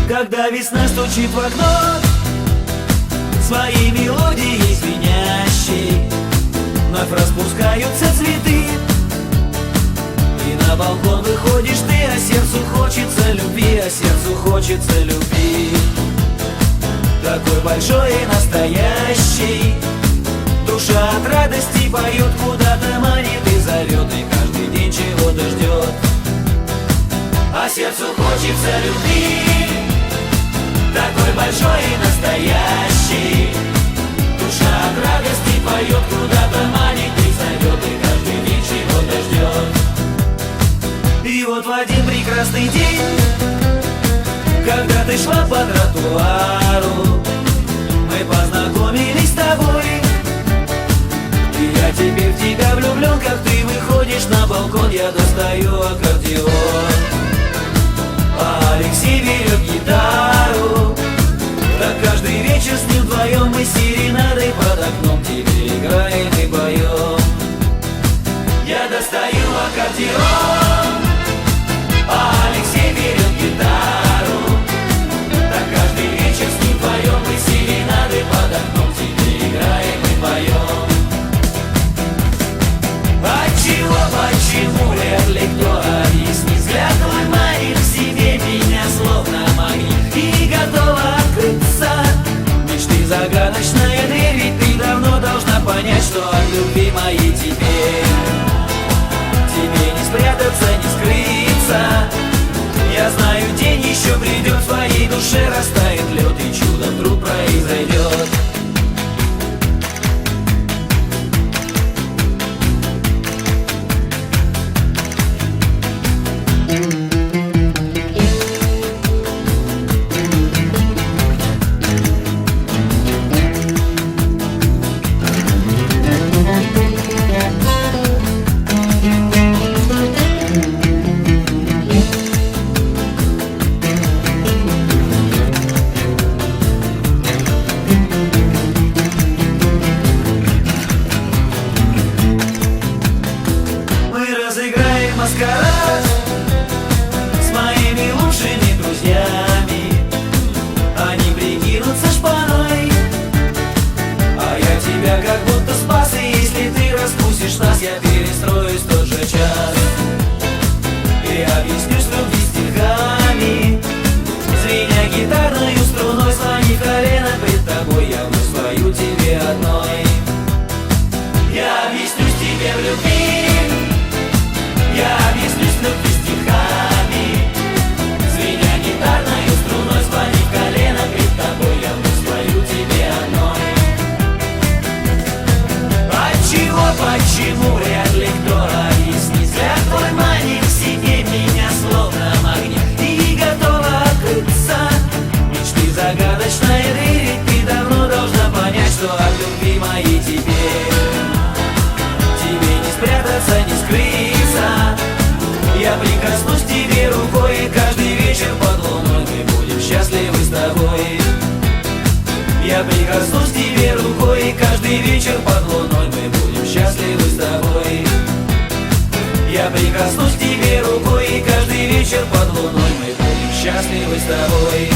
Когда весна стучит в окно своей мелодией звенящей, вновь распускаются цветы, и на балкон выходишь ты, а сердцу хочется любви, а сердцу хочется любви. Такой большой и настоящий, душа от радости поет, куда-то манит и зовет, и каждый день чего-то ждет, а сердцу хочется любви. Такой большой и настоящий, душа от радости поет, куда-то манит и зовет, и каждый день чего-то ждет. И вот в один прекрасный день, когда ты шла по тротуару, мы познакомились с тобой, и я теперь в тебя влюблен. Как ты выходишь на балкон, я достаю аккордеон, а Алексей берет гитару. Так каждый вечер с ним вдвоем мы серенадой под окном тебе играем и поем. Я достаю аккордеон, а Алексей берет гитару. Так каждый вечер с ним вдвоем мы серенадой под окном тебе играем и поем. Отчего, почему, вряд ли кто объяснит. Взгляд твой манит к себе меня словно магнит, и готова открыться мечты загадочная дверь. Ведь ты давно должна понять, что от любви моей тебе не спрятаться, не скрыться. Я знаю, день еще придет, в твоей душе растает лед, и чудо вдруг произойдет. Маскарад с моими лучшими друзьями, они прикинутся шпаной, а я тебя как будто спас. И если ты распустишь нас, я перестроюсь в тот же час и объяснюсь любви стихами. Звеня гитарной струной, слони колено пред тобой, я вновь спою тебе одной. Я объяснюсь тебе в любви, я объяснюсь любви стихами. Звеня гитарной струной, склонив колено пред тобой, я вновь спою тебе одной. Отчего, почему, вряд ли кто объяснит. Взгляд твой манит к себе меня словно магнит, и готова открыться мечты загадочной двери. Ты давно должна понять, что от любви моей тебе не спрятаться, не скрыться. Я прикоснусь к тебе рукой, и каждый вечер под луной мы будем счастливы с тобой. Я прикоснусь к тебе рукой, и каждый вечер под луной мы будем счастливы с тобой. Я прикоснусь к тебе рукой, и каждый вечер под луной мы будем счастливы с тобой.